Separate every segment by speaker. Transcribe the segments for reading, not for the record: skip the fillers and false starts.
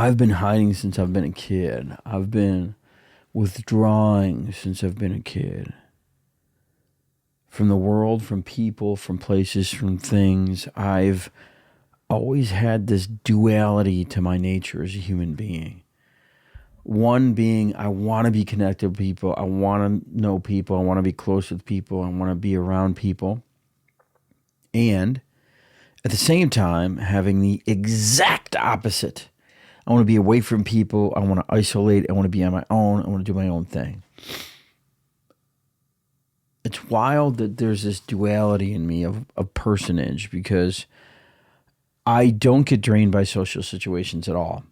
Speaker 1: I've been hiding since I've been a kid. I've been withdrawing since I've been a kid. From the world, from people, from places, from things. I've always had this duality to my nature as a human being. One being, I want to be connected with people. I want to know people. I want to be close with people. I want to be around people. And at the same time, having the exact opposite. I want to be away from people. I want to isolate. I want to be on my own. I want to do my own thing. It's wild that there's this duality in me of personage because I don't get drained by social situations at all.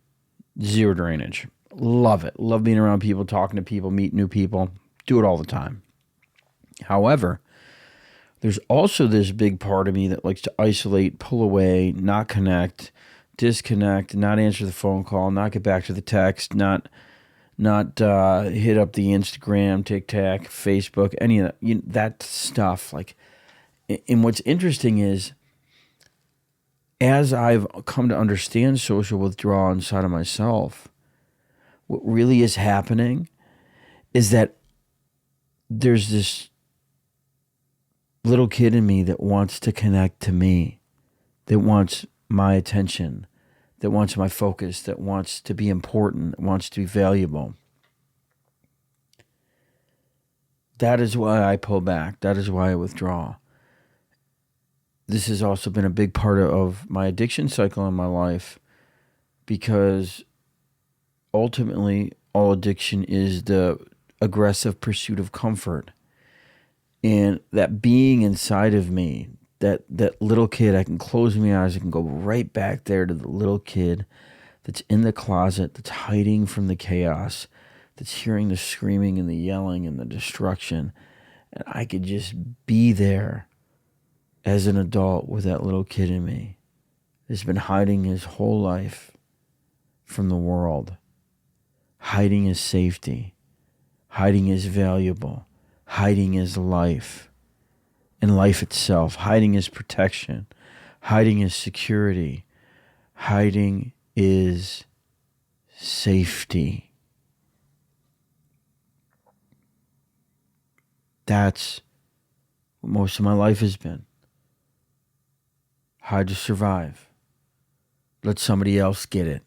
Speaker 1: Zero drainage. Love it. Love being around people, talking to people, meet new people. Do it all the time. However, there's also this big part of me that likes to isolate, pull away, not connect, disconnect, not answer the phone call, not get back to the text, not hit up the Instagram, TikTok, Facebook, any of that, that stuff. Like, and what's interesting is, as I've come to understand social withdrawal inside of myself, what really is happening is that there's this little kid in me that wants to connect to me, that wants my attention, that wants my focus, that wants to be important, that wants to be valuable. That is why I pull back. That is why I withdraw. This has also been a big part of my addiction cycle in my life because ultimately all addiction is the aggressive pursuit of comfort. And that being inside of me, that little kid, I can close my eyes, I can go right back there to the little kid that's in the closet, that's hiding from the chaos, that's hearing the screaming and the yelling and the destruction. And I could just be there as an adult with that little kid in me that's been hiding his whole life from the world, hiding his safety, hiding his valuable, hiding his life and life itself, hiding his protection, hiding his security, hiding his safety. That's what most of my life has been. Hide to survive. Let somebody else get it.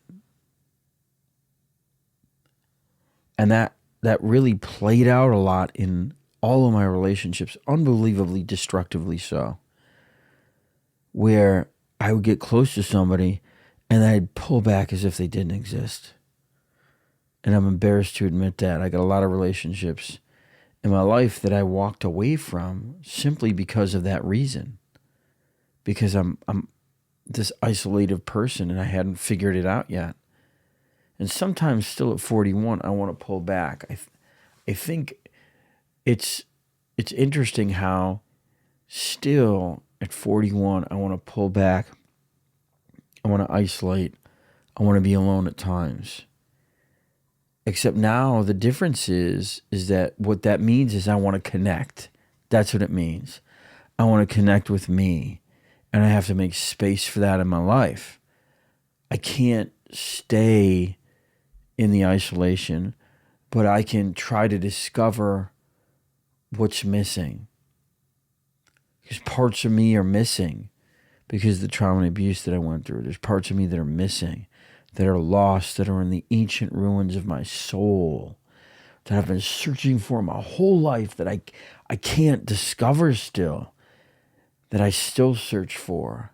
Speaker 1: And that really played out a lot in all of my relationships, unbelievably destructively so, where I would get close to somebody and I'd pull back as if they didn't exist. And I'm embarrassed to admit that. I got a lot of relationships in my life that I walked away from simply because of that reason. Because I'm this isolated person and I hadn't figured it out yet. And sometimes still at 41, I want to pull back. I think it's interesting how still at 41, I want to pull back. I want to isolate. I want to be alone at times. Except now the difference is that what that means is I want to connect. That's what it means. I want to connect with me. And I have to make space for that in my life. I can't stay in the isolation, but I can try to discover what's missing. Because parts of me are missing because of the trauma and abuse that I went through. There's parts of me that are missing, that are lost, that are in the ancient ruins of my soul, that I've been searching for my whole life, that I can't discover still, that I still search for.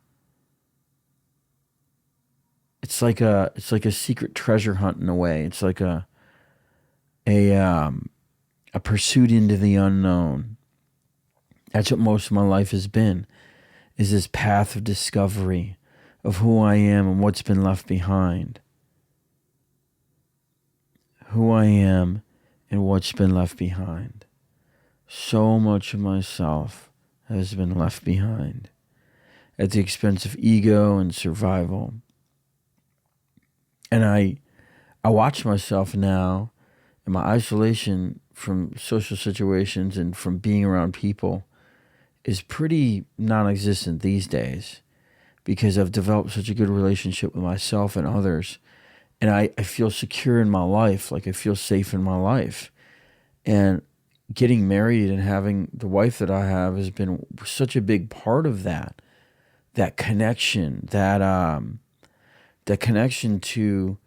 Speaker 1: It's like a secret treasure hunt in a way. It's like a pursuit into the unknown. That's what most of my life has been, is this path of discovery of who I am and what's been left behind. Who I am and what's been left behind. So much of myself has been left behind at the expense of ego and survival. And I watch myself now in my isolation from social situations and from being around people is pretty non-existent these days because I've developed such a good relationship with myself and others. And I feel secure in my life, like I feel safe in my life. And getting married and having the wife that I have has been such a big part of that. That connection, that connection to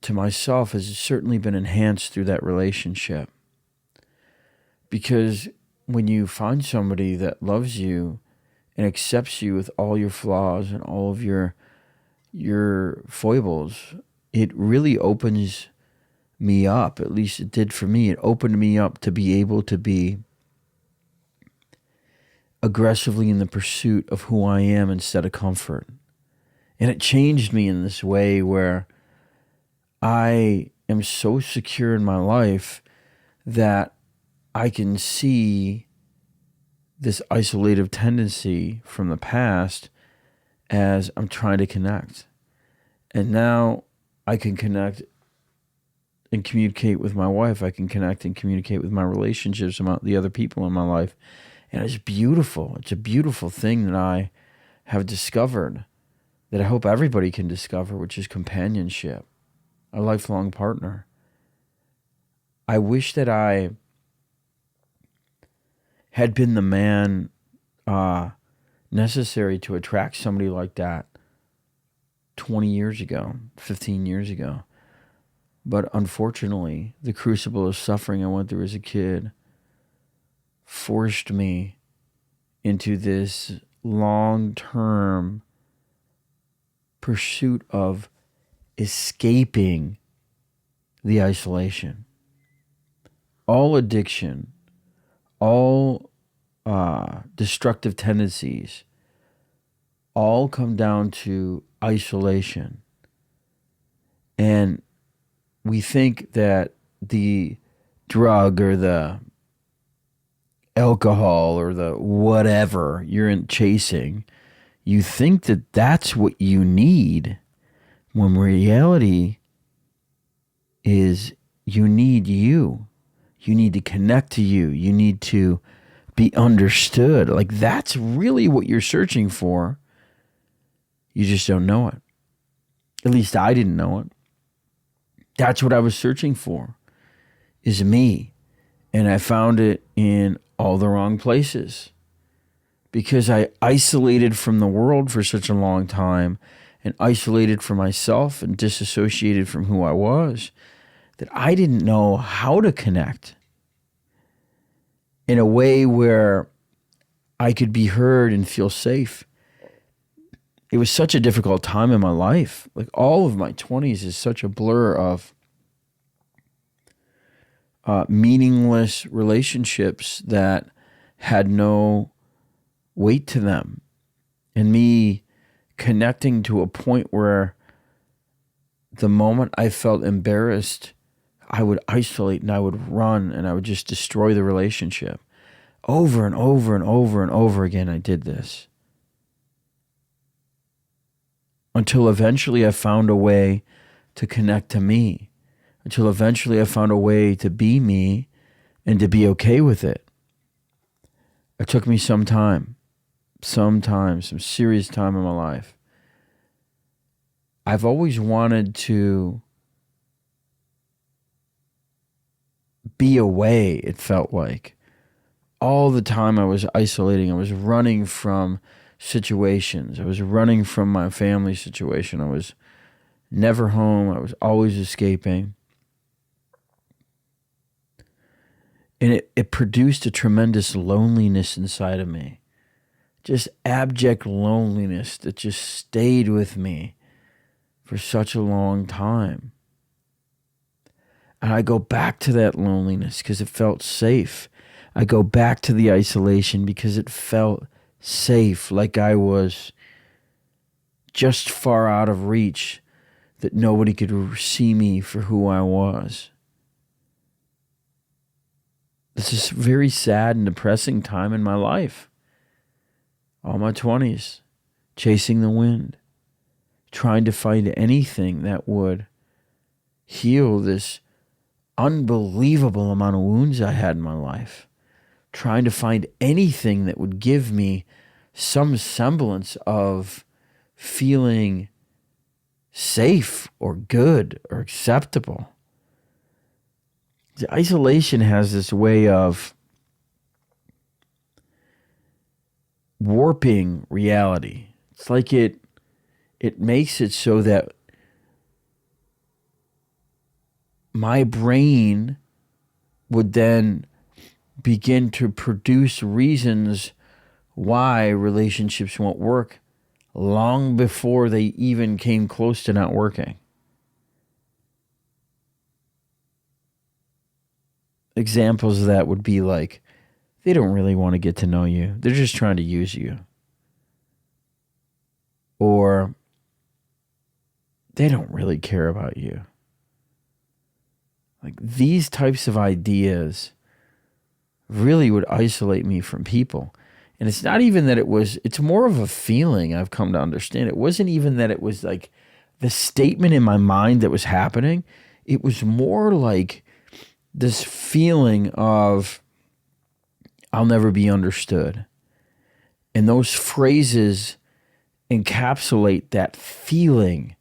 Speaker 1: myself has certainly been enhanced through that relationship. Because when you find somebody that loves you and accepts you with all your flaws and all of your foibles, it really opens me up. At least it did for me. It opened me up to be able to be aggressively in the pursuit of who I am instead of comfort. And it changed me in this way where I am so secure in my life that I can see this isolative tendency from the past as I'm trying to connect. And now I can connect and communicate with my wife. I can connect and communicate with my relationships about the other people in my life. And it's beautiful. It's a beautiful thing that I have discovered, that I hope everybody can discover, which is companionship, a lifelong partner. I wish that I had been the man necessary to attract somebody like that 20 years ago, 15 years ago. But unfortunately, the crucible of suffering I went through as a kid forced me into this long-term pursuit of escaping the isolation. All addiction, all destructive tendencies, all come down to isolation. And we think that the drug or the alcohol or the whatever you're chasing, you think that that's what you need, when reality is you need you. You need to connect to you. You need to be understood. Like, that's really what you're searching for. You just don't know it. At least I didn't know it. That's what I was searching for, is me. And I found it in all the wrong places, because I isolated from the world for such a long time, and isolated from myself and disassociated from who I was, that I didn't know how to connect in a way where I could be heard and feel safe. It was such a difficult time in my life. Like, all of my 20s is such a blur of meaningless relationships that had no weight to them. And me connecting to a point where the moment I felt embarrassed, I would isolate and I would run and I would just destroy the relationship. Over and over and over and over again, I did this. Until eventually I found a way to connect to me. Until eventually I found a way to be me and to be okay with it. It took me some time, some serious time in my life. I've always wanted to be away, it felt like. All the time I was isolating. I was running from situations. I was running from my family situation. I was never home. I was always escaping. And it produced a tremendous loneliness inside of me. Just abject loneliness that just stayed with me for such a long time. And I go back to that loneliness because it felt safe. I go back to the isolation because it felt safe, like I was just far out of reach, that nobody could see me for who I was. This is a very sad and depressing time in my life. All my 20s, chasing the wind, trying to find anything that would heal this unbelievable amount of wounds I had in my life. Trying to find anything that would give me some semblance of feeling safe or good or acceptable. The isolation has this way of warping reality. It's like it makes it so that my brain would then begin to produce reasons why relationships won't work long before they even came close to not working. Examples of that would be like, they don't really want to get to know you. They're just trying to use you. Or they don't really care about you. Like these types of ideas really would isolate me from people. And it's not even that it's more of a feeling I've come to understand. It wasn't even that it was like the statement in my mind that was happening. It was more like this feeling of I'll never be understood. And those phrases encapsulate that feeling.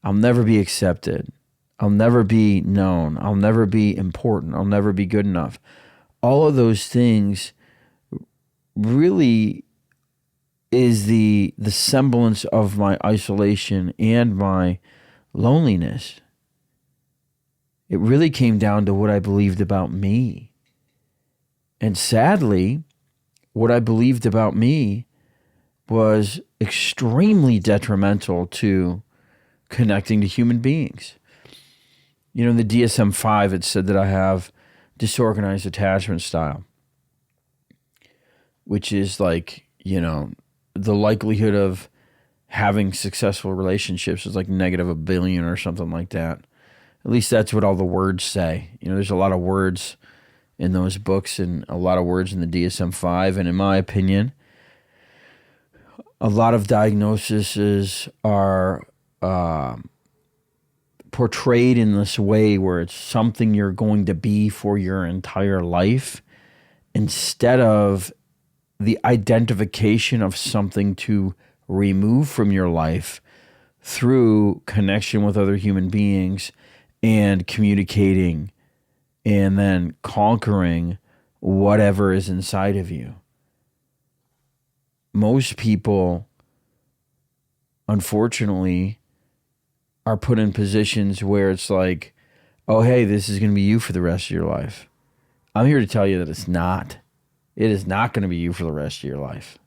Speaker 1: I'll never be accepted. I'll never be known. I'll never be important. I'll never be good enough. All of those things really is the semblance of my isolation and my loneliness. It really came down to what I believed about me. And sadly, what I believed about me was extremely detrimental to connecting to human beings. You know, in the DSM-5, it said that I have disorganized attachment style, which is like, you know, the likelihood of having successful relationships is like negative -1 billion or something like that. At least that's what all the words say. You know, there's a lot of words in those books and a lot of words in the DSM-5. And in my opinion, a lot of diagnoses are portrayed in this way where it's something you're going to be for your entire life instead of the identification of something to remove from your life through connection with other human beings and communicating and then conquering whatever is inside of you. Most people, unfortunately, are put in positions where it's like, oh, hey, this is going to be you for the rest of your life. I'm here to tell you that it's not. It is not going to be you for the rest of your life.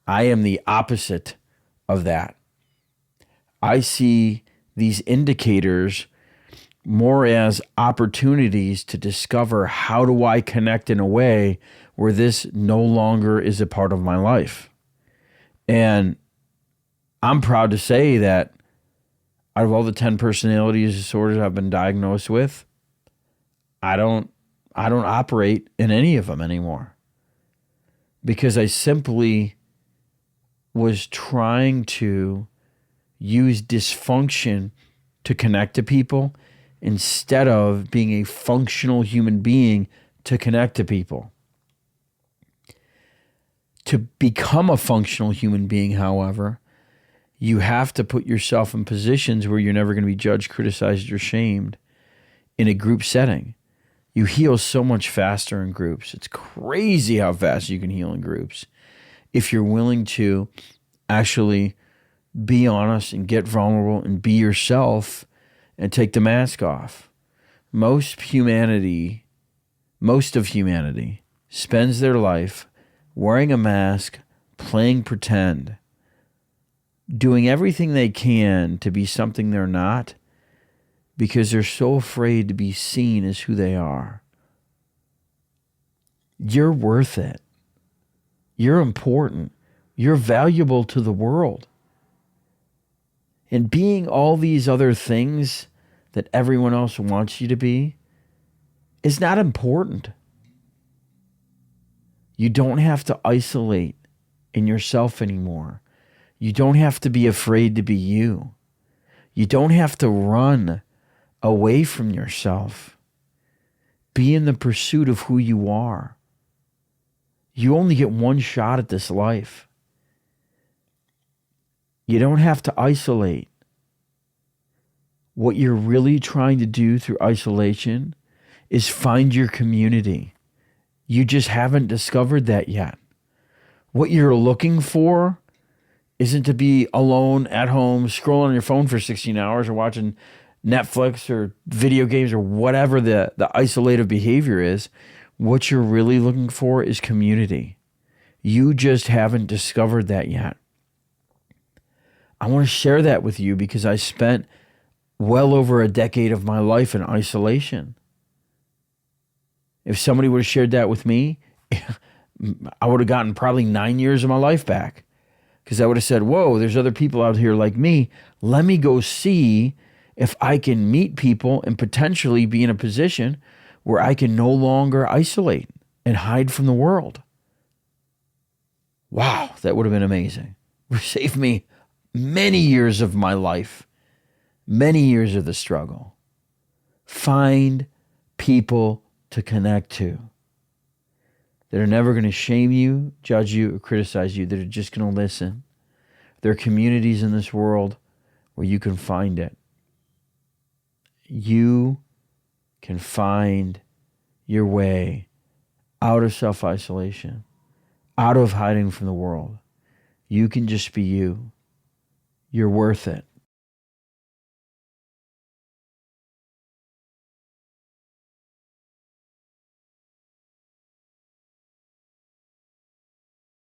Speaker 1: I am the opposite of that. I see these indicators more as opportunities to discover how do I connect in a way where this no longer is a part of my life. And I'm proud to say that out of all the 10 personality disorders I've been diagnosed with, I don't operate in any of them anymore because I simply was trying to use dysfunction to connect to people instead of being a functional human being to connect to people. To become a functional human being, however, you have to put yourself in positions where you're never going to be judged, criticized, or shamed in a group setting. You heal so much faster in groups. It's crazy how fast you can heal in groups if you're willing to actually be honest and get vulnerable and be yourself and take the mask off. Most of humanity spends their life wearing a mask, playing pretend, doing everything they can to be something they're not because they're so afraid to be seen as who they are. You're worth it. You're important. You're valuable to the world. And being all these other things that everyone else wants you to be is not important. You don't have to isolate in yourself anymore. You don't have to be afraid to be you. You don't have to run away from yourself. Be in the pursuit of who you are. You only get one shot at this life. You don't have to isolate. What you're really trying to do through isolation is find your community. You just haven't discovered that yet. What you're looking for isn't to be alone at home scrolling on your phone for 16 hours or watching Netflix or video games or whatever the isolative behavior is. What you're really looking for is community. You just haven't discovered that yet. I want to share that with you because I spent well over a decade of my life in isolation. If somebody would have shared that with me, I would have gotten probably 9 years of my life back, because I would have said, whoa, there's other people out here like me. Let me go see if I can meet people and potentially be in a position where I can no longer isolate and hide from the world. Wow, that would have been amazing. It would save me many years of my life, many years of the struggle. Find people to connect to that are never going to shame you, judge you, or criticize you, that are just going to listen. There are communities in this world where you can find it. You can find your way out of self-isolation, out of hiding from the world. You can just be you. You're worth it.